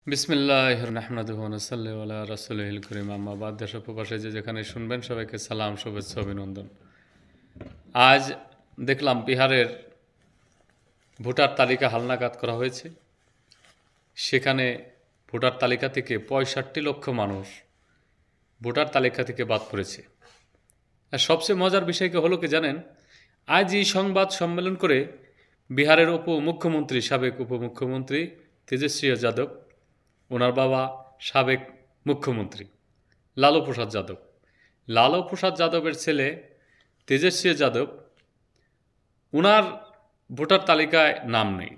বিসমিল্লাহির নাহমাদুহু ওয়া নুসাল্লি আলা রাসূলিল কারীম আম্মা বাদ। দেশ ও প্রবাসে যে যেখানে শুনবেন সবাইকে সালাম, শুভেচ্ছা, অভিনন্দন। আজ দেখলাম বিহারের ভোটার তালিকা হালনাগাদ করা হয়েছে। সেখানে ভোটার তালিকা থেকে ৬৫ লক্ষ মানুষ ভোটার তালিকা থেকে বাদ পড়েছে। আর সবচেয়ে মজার বিষয় হলো কি জানেন, আজ এই সংবাদ সম্মেলন করে বিহারের সাবেক উপমুখ্যমন্ত্রী তেজস্বী যাদব, ওনার বাবা সাবেক মুখ্যমন্ত্রী লালু প্রসাদ যাদব, লালু প্রসাদ যাদবের ছেলে তেজস্বী যাদব, ওনার ভোটার তালিকায় নাম নেই।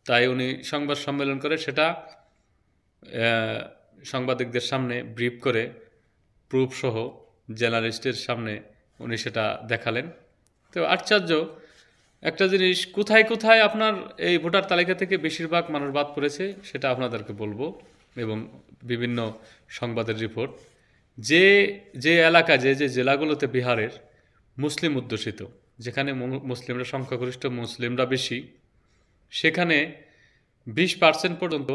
তাই উনি সংবাদ সম্মেলন করে সেটা সাংবাদিকদের সামনে ব্রিফ করে প্রুফসহ জার্নালিস্টের সামনে উনি সেটা দেখালেন। তো আশ্চর্য একটা জিনিস, কোথায় কোথায় আপনার এই ভোটার তালিকা থেকে বেশিরভাগ মানুষ বাদ পড়েছে সেটা আপনাদেরকে বলবো, এবং বিভিন্ন সংবাদের রিপোর্ট। যে যে এলাকা যে যে জেলাগুলোতে বিহারের মুসলিম অধ্যুষিত, যেখানে মুসলিমরা সংখ্যাগরিষ্ঠ, মুসলিমরা বেশি, সেখানে 20% পর্যন্ত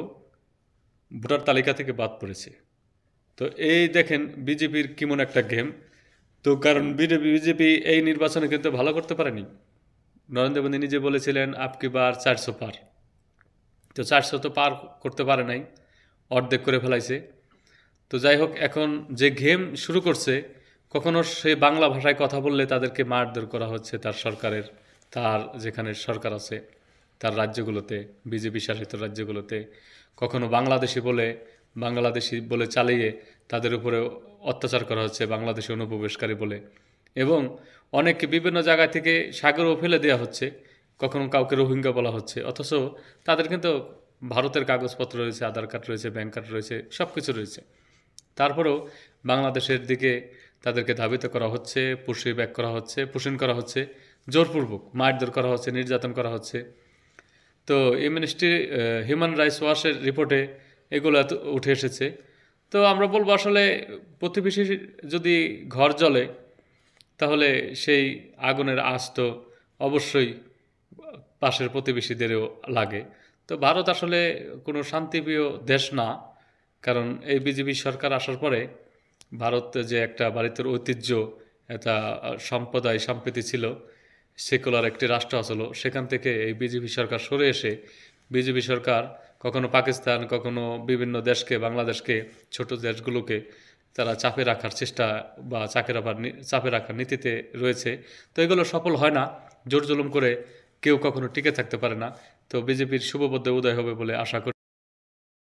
ভোটার তালিকা থেকে বাদ পড়েছে। তো এই দেখেন বিজেপির কেমন একটা গেম। তো কারণ বিজেপি এই নির্বাচনে কিন্তু ভালো করতে পারেনি। নরেন্দ্র মোদী নিজে বলেছিলেন আপকি বার 400 পার, তো 400 তো পার করতে পারে নাই, অর্ধেক করে ফেলাইছে। তো যাই হোক, এখন যে গেম শুরু করছে, কখনো সে বাংলা ভাষায় কথা বললে তাদেরকে মারধর করা হচ্ছে তার সরকারের, তার যেখানে সরকার আছে তার রাজ্যগুলোতে, বিজেপি শাসিত রাজ্যগুলোতে, কখনো বাংলাদেশি বলে চালিয়ে তাদের উপরে অত্যাচার করা হচ্ছে বাংলাদেশি অনুপ্রবেশকারী বলে, এবং অনেককে বিভিন্ন জায়গা থেকে সাগরেও ফেলে দেওয়া হচ্ছে, কখনো কাউকে রোহিঙ্গা বলা হচ্ছে, অথচ তাদের কিন্তু ভারতের কাগজপত্র রয়েছে, আধার কার্ড রয়েছে, ব্যাংক কার্ড রয়েছে, সব কিছু রয়েছে। তারপরেও বাংলাদেশের দিকে তাদেরকে ধাবিত করা হচ্ছে, পুশিং করা হচ্ছে, জোরপূর্বক মারধর করা হচ্ছে, নির্যাতন করা হচ্ছে। তো মিনিস্ট্রি হিউম্যান রাইটস ওয়াচের রিপোর্টে এগুলো উঠে এসেছে। তো আমরা বলবো, আসলে প্রতিবেশী যদি ঘর জ্বলে তাহলে সেই আগুনের আঁচ তো অবশ্যই পাশের প্রতিবেশীদেরও লাগে। তো ভারত আসলে কোনো শান্তিপ্রিয় দেশ না, কারণ এই বিজেপি সরকার আসার পরে ভারত যে একটা ভারতের ঐতিহ্য, একটা সম্প্রদায় সম্প্রীতি ছিল, সেকুলার একটি রাষ্ট্র আসলো, সেখান থেকে এই বিজেপি সরকার সরে এসে বিজেপি সরকার কখনো পাকিস্তান, কখনো বিভিন্ন দেশকে, বাংলাদেশকে, ছোট দেশগুলোকে তারা চাপে রাখার চেষ্টা বা চাপে রাখার নীতিতে রয়েছে। তো এগুলো সফল হয় না, জোর জুলুম করে কেউ কখনো টিকে থাকতে পারে না। তো বিজেপির শুভবুদ্ধি উদয় হবে বলে আশা করি।